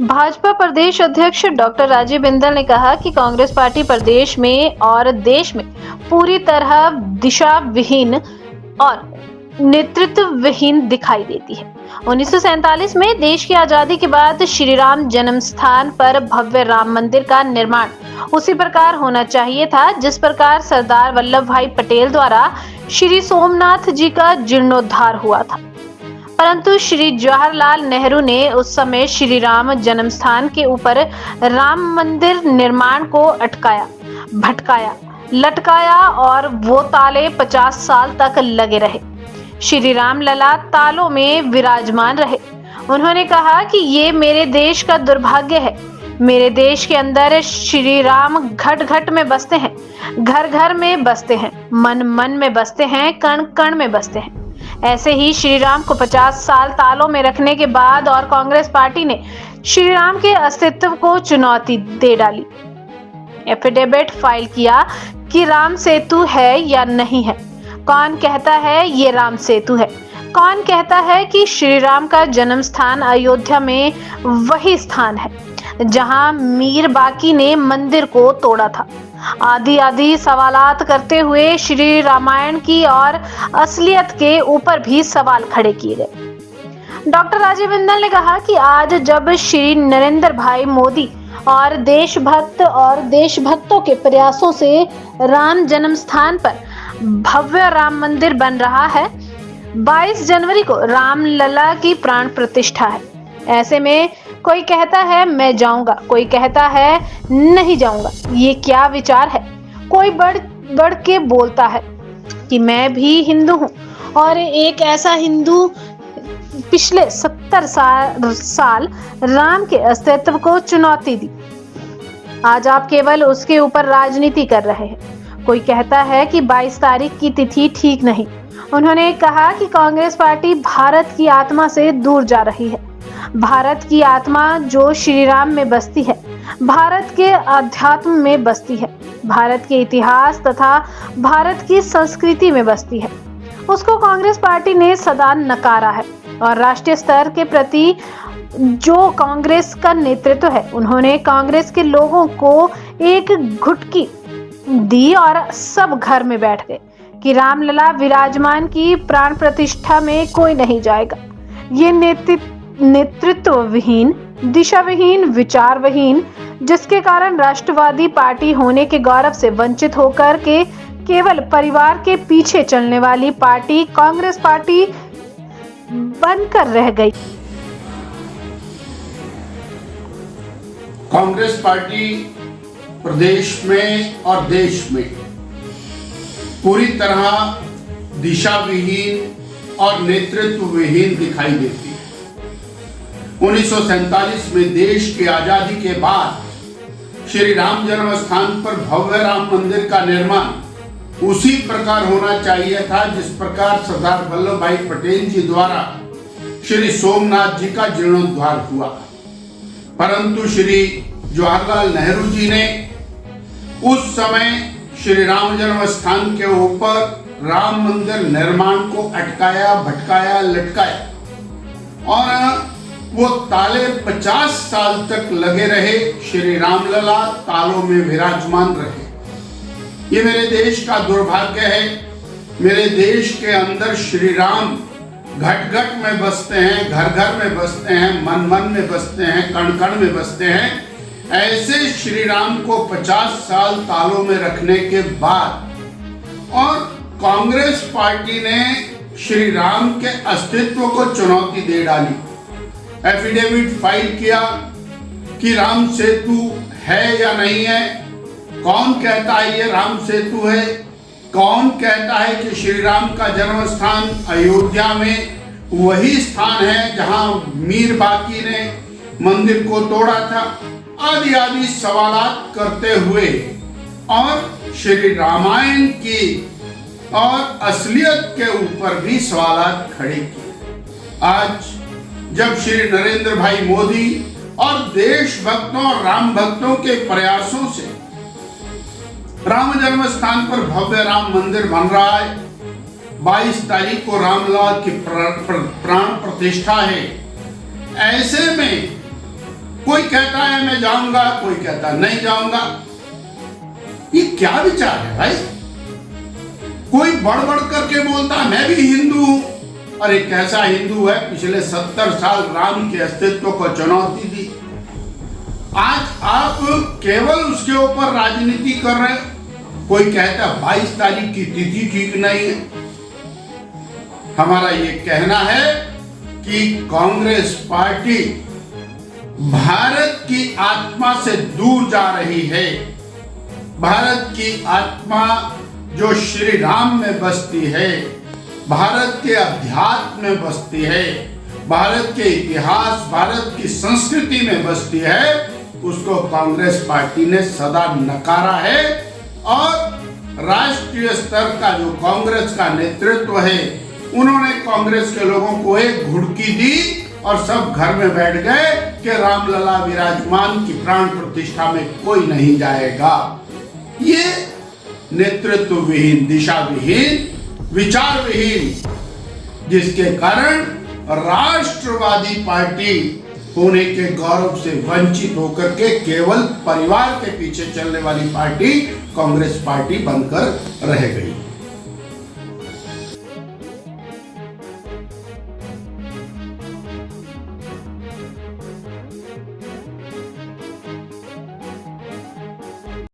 भाजपा प्रदेश अध्यक्ष डॉक्टर राजीव बिंदल ने कहा कि कांग्रेस पार्टी प्रदेश में और देश में पूरी तरह दिशा विहीन और नेतृत्व विहीन दिखाई देती है। 1947 में देश की आजादी के बाद श्री राम जन्म स्थान पर भव्य राम मंदिर का निर्माण उसी प्रकार होना चाहिए था जिस प्रकार सरदार वल्लभ भाई पटेल द्वारा श्री सोमनाथ जी का जीर्णोद्धार हुआ था। परंतु श्री जवाहरलाल नेहरू ने उस समय श्री राम जन्म स्थान के ऊपर राम मंदिर निर्माण को अटकाया, भटकाया, लटकाया और वो ताले 50 साल तक लगे रहे। श्री राम लला तालों में विराजमान रहे। उन्होंने कहा कि ये मेरे देश का दुर्भाग्य है। मेरे देश के अंदर श्री राम घट घट में बसते हैं, घर घर में बसते हैं, मन मन में बसते हैं, कण कण में बसते हैं। ऐसे ही श्री राम को 50 साल तालों में रखने के बाद और कांग्रेस पार्टी ने श्री राम के अस्तित्व को चुनौती दे डाली। एफिडेविट फाइल किया कि राम सेतु है या नहीं है। कौन कहता है ये राम सेतु है? कौन कहता है कि श्री राम का जन्म स्थान अयोध्या में वही स्थान है जहां मीर बाकी ने मंदिर को तोड़ा था? आदि सवालात करते हुए श्री रामायण की और असलियत के ऊपर भी सवाल खड़े किए गए। डॉक्टर राजीव बिंदल ने कहा कि आज जब श्री नरेंद्र भाई मोदी और देशभक्तों के प्रयासों से राम जन्म स्थान पर भव्य राम मंदिर बन रहा है, 22 जनवरी को राम लला की प्राण प्रतिष्ठा है। ऐसे में कोई कहता है मैं जाऊंगा, कोई कहता है नहीं जाऊंगा। ये क्या विचार है? कोई बढ़ के बोलता है कि मैं भी हिंदू हूं और एक ऐसा हिंदू पिछले 70 साल राम के अस्तित्व को चुनौती दी। आज आप केवल उसके ऊपर राजनीति कर रहे हैं। कोई कहता है कि 22 तारीख की तिथि ठीक नहीं। उन्होंने कहा कि कांग्रेस पार्टी भारत की आत्मा से दूर जा रही है। भारत की आत्मा जो श्री राम में बसती है, भारत के अध्यात्म में बसती है, भारत के इतिहास तथा भारत की संस्कृति में बसती है, उसको कांग्रेस पार्टी ने सदा नकारा है। और राष्ट्रीय स्तर के प्रति जो कांग्रेस का नेतृत्व है, उन्होंने कांग्रेस के लोगों को एक घुटकी दी और सब घर में बैठ गए कि रामलला विराजमान की प्राण प्रतिष्ठा में कोई नहीं जाएगा। ये नेतृत्व विहीन, दिशा विहीन, विचार विहीन, जिसके कारण राष्ट्रवादी पार्टी होने के गौरव से वंचित होकर के केवल परिवार के पीछे चलने वाली पार्टी कांग्रेस पार्टी बनकर रह गई। कांग्रेस पार्टी प्रदेश में और देश में पूरी तरह दिशा विहीन और नेतृत्व विहीन दिखाई देती है। 1947 में देश की आजादी के बाद श्री राम जन्म स्थान पर भव्य राम मंदिर का निर्माण उसी प्रकार होना चाहिए था जिस प्रकार सरदार वल्लभ भाई पटेल जी द्वारा श्री सोमनाथ जी का जीर्णोद्धार हुआ। परंतु श्री जवाहरलाल नेहरू जी ने उस समय श्री राम जन्म स्थान के ऊपर राम मंदिर निर्माण को अटकाया, भटकाया, लटकाया और वो ताले 50 साल तक लगे रहे। श्री रामलला तालों में विराजमान रहे। ये मेरे देश का दुर्भाग्य है। मेरे देश के अंदर श्री राम घट घट में बसते हैं, घर घर में बसते हैं, मन मन में बसते हैं, कण कण में बसते हैं। ऐसे श्री राम को 50 साल तालों में रखने के बाद और कांग्रेस पार्टी ने श्री राम के अस्तित्व को चुनौती दे डाली। एफिडेविट फाइल किया कि राम सेतु है या नहीं है। कौन कहता है ये राम सेतु है? कौन कहता है कि श्री राम का जन्म स्थान अयोध्या में वही स्थान है जहां मीर बाकी ने मंदिर को तोड़ा था? आदि सवालात करते हुए और श्री रामायण की और असलियत के ऊपर भी सवालात खड़े किए। आज जब श्री नरेंद्र भाई मोदी और देशभक्तों और राम भक्तों के प्रयासों से राम जन्म स्थान पर भव्य राम मंदिर बन रहा है, 22 तारीख को रामलला की प्राण प्रतिष्ठा है। ऐसे में कोई कहता है मैं जाऊंगा, कोई कहता नहीं जाऊंगा। ये क्या विचार है भाई? कोई बढ़ बढ़ करके बोलता मैं भी हिंदू हूं। और एक ऐसा हिंदू है पिछले 70 साल राम के अस्तित्व को चुनौती दी। आज आप केवल उसके ऊपर राजनीति कर रहे हैं। कोई कहता 22 तारीख की तिथि ठीक नहीं है। हमारा ये कहना है कि कांग्रेस पार्टी भारत की आत्मा से दूर जा रही है। भारत की आत्मा जो श्री राम में बसती है, भारत के अध्यात्म में बसती है, भारत के इतिहास, भारत की संस्कृति में बसती है, उसको कांग्रेस पार्टी ने सदा नकारा है। और राष्ट्रीय स्तर का जो कांग्रेस का नेतृत्व है, उन्होंने कांग्रेस के लोगों को एक घुड़की दी और सब घर में बैठ गए कि रामलला विराजमान की प्राण प्रतिष्ठा में कोई नहीं जाएगा। ये नेतृत्व विहीन, दिशा विहीन, विचार विहीन, जिसके कारण राष्ट्रवादी पार्टी होने के गौरव से वंचित होकर के केवल परिवार के पीछे चलने वाली पार्टी कांग्रेस पार्टी बनकर रह गई।